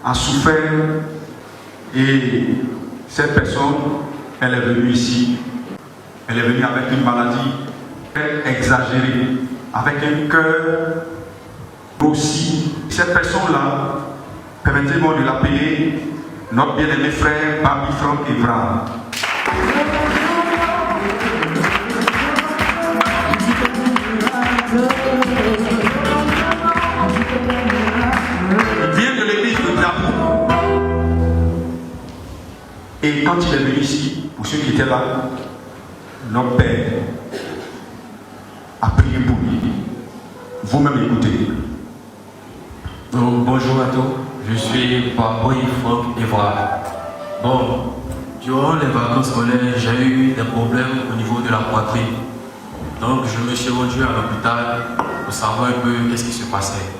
a souffert et cette personne, elle est venue ici. Elle est venue avec une maladie exagérée, avec un cœur aussi. Cette personne-là, permettez-moi de l'appeler notre bien-aimé frère Babi Franck Evra. Il vient de l'église de Tabou. Et quand il est venu ici, pour ceux qui étaient là, notre père a prié pour lui. Vous-même écoutez. Donc, bonjour à tous, je suis Babi Franck Evra. Bon, durant les vacances scolaires, j'ai eu des problèmes au niveau de la poitrine. Donc je me suis rendu à l'hôpital pour savoir un peu qu'est-ce qui se passait.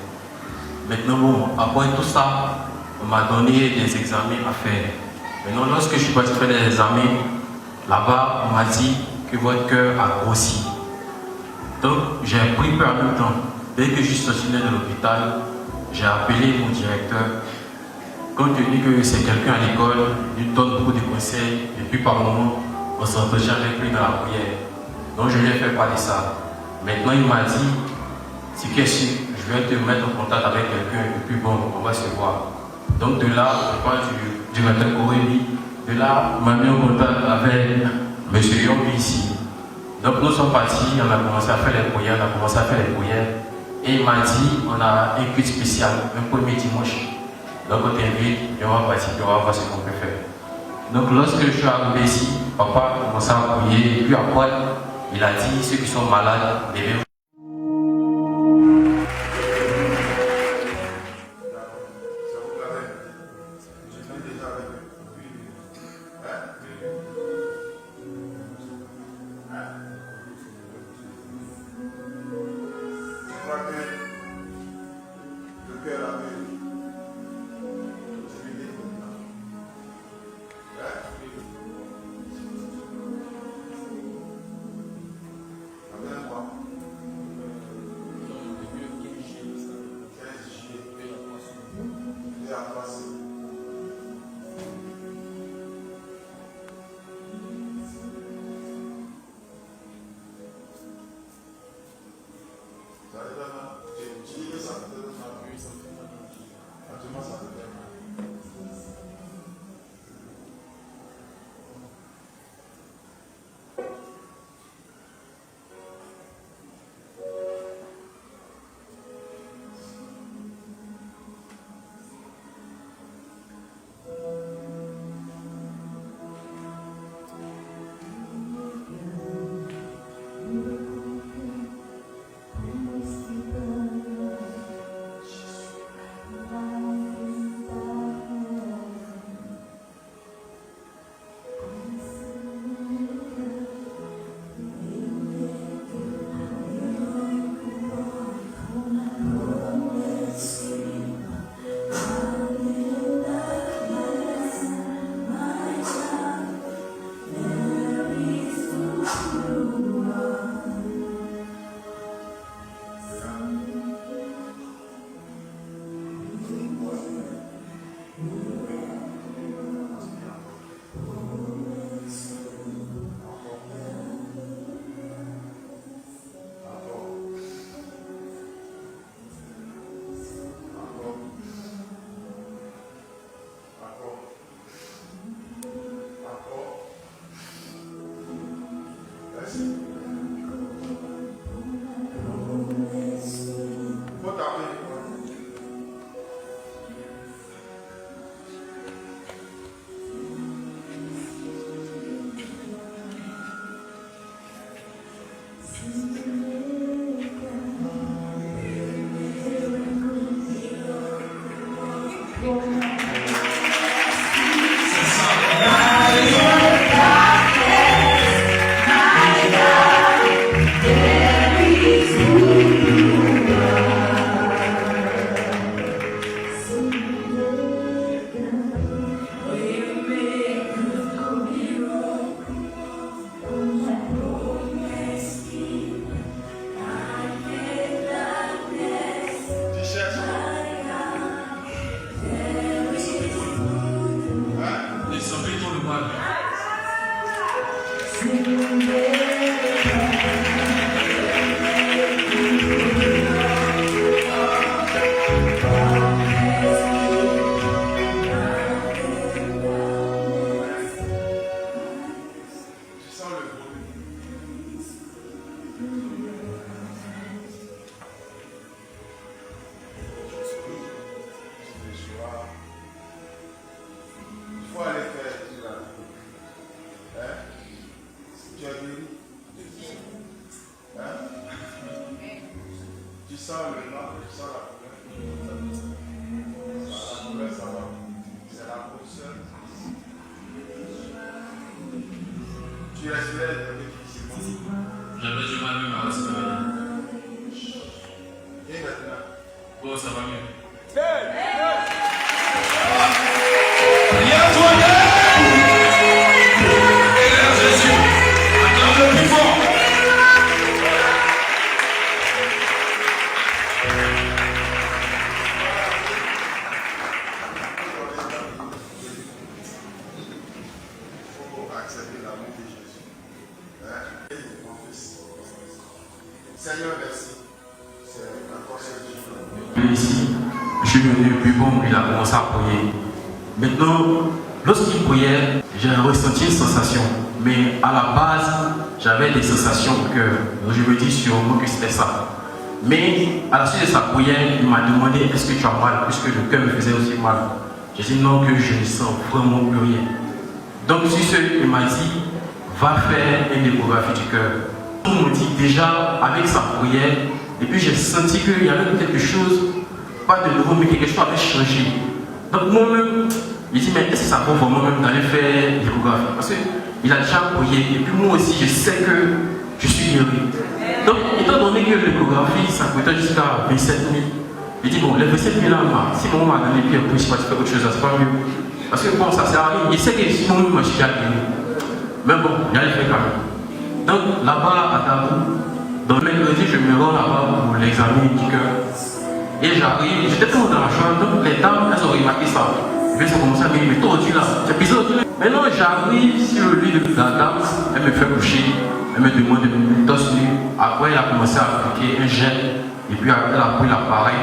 Maintenant, bon, après tout ça, on m'a donné des examens à faire. Maintenant, lorsque je suis parti faire les examens, là-bas, on m'a dit que votre cœur a grossi. Donc, j'ai pris peur en même temps. Dès que je suis sorti de l'hôpital, j'ai appelé mon directeur. Compte tenu que c'est quelqu'un à l'école, il donne beaucoup de conseils, et puis par moment, on s'entretient avec lui dans la prière. Donc, je lui ai fait part de ça. Maintenant, il m'a dit, si question, je vais te mettre en contact avec quelqu'un, et puis bon, on va se voir. Donc, de là, je parle du directeur Corélie. De là, on m'a mis en contact avec M. Yombi ici. Donc, nous sommes partis, on a commencé à faire les prières, et il m'a dit, on a un culte spécial, un premier dimanche. Donc, on t'invite, et on va participer, on va voir ce qu'on peut faire. Donc, lorsque je suis arrivé ici, papa a commencé à prier, et puis après, il a dit, ceux qui sont malades, devaient. J'avais du mal même à respirer. Bon, ça va mieux. Ici, je suis venu plus bon, il a commencé à prier. Maintenant, lorsqu'il priait, j'ai ressenti une sensation. Mais à la base, j'avais des sensations au cœur. Donc je me dis sûrement que c'était ça. Mais à la suite de sa prière, il m'a demandé est-ce que tu as mal, puisque le cœur me faisait aussi mal. J'ai dit non, que je ne sens vraiment plus rien. Donc sur ce, il m'a dit va faire une échographie du cœur. On me dit déjà avec sa prière, et puis j'ai senti qu'il y avait quelque chose, pas de nouveau, mais quelque chose avait changé. Donc moi-même, j'ai dit, mais est-ce que ça vaut vraiment même d'aller faire l'échographie? Parce qu'il a déjà prié, et puis moi aussi, je sais que je suis guéri. Donc, étant donné que l'échographie, ça coûtait jusqu'à 27 000, j'ai dit, bon, les 27 000 là, si mon m'a donné, puis après, je sais pas, tu fais autre chose, c'est pas mieux. Parce que bon, ça sert à rien. Il sait que si moi, je suis déjà guéri. Mais bon, j'allais faire quand même. Donc, là-bas, à Tabou, donc mercredi, je me rends là-bas pour l'examen du cœur. Et j'arrive, j'étais toujours dans la chambre, donc les dames, elles ont remarqué ça. Et puis elles ont commencé à me dire, mais tordu là, c'est bizarre. Maintenant, j'arrive sur le lit de la dame, elle me fait coucher, elle me demande de me torse nu. Après, elle a commencé à appliquer un gel, et puis elle a pris l'appareil,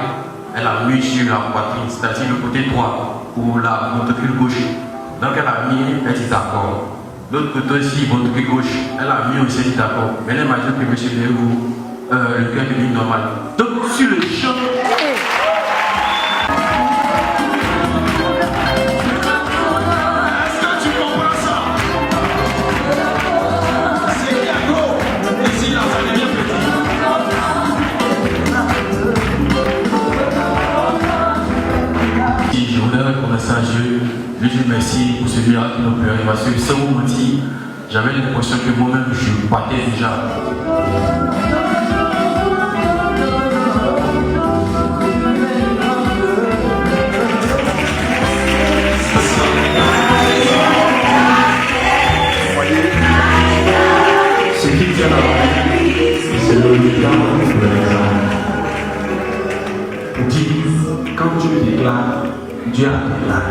elle a mis sur la poitrine, c'est-à-dire le côté droit, pour la ventricule gauche. Donc elle a mis, elle dit d'accord. L'autre côté aussi, ventricule gauche, elle a mis aussi, elle dit d'accord. Mais elle m'a dit que monsieur Léo, le cœur devient normal. Donc sur le champ, je dis merci pour celui-là qui nous pleurait parce que ce moment-ci, j'avais l'impression que moi-même je partais déjà. Ce qui tient là, c'est le temps de l'examen. Dis, quand tu le déclares, Dieu a déclaré.